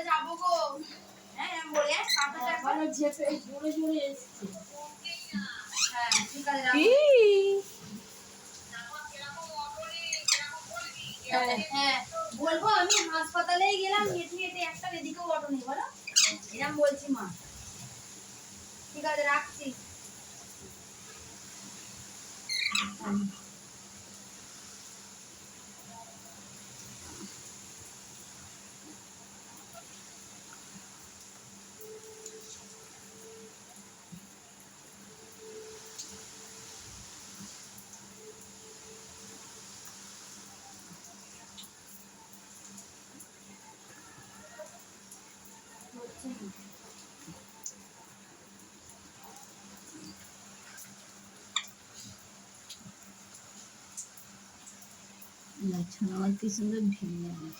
যাবো গো। হ্যাঁ আমি বলে কাঁটাটা ভালো ঝেপে জোরে জোরে এসছে। হ্যাঁ ঠিক আছে রাখো। হ্যাঁ বলবো আমি হাসপাতালেই গেলাম হেঁটে হেঁটে একটা এদিকেও অটো নেই বলো এরকম বলছি মা। ঠিক আছে রাখছি। লাচ্ছা আমার কি সুন্দর ভিড় লাগে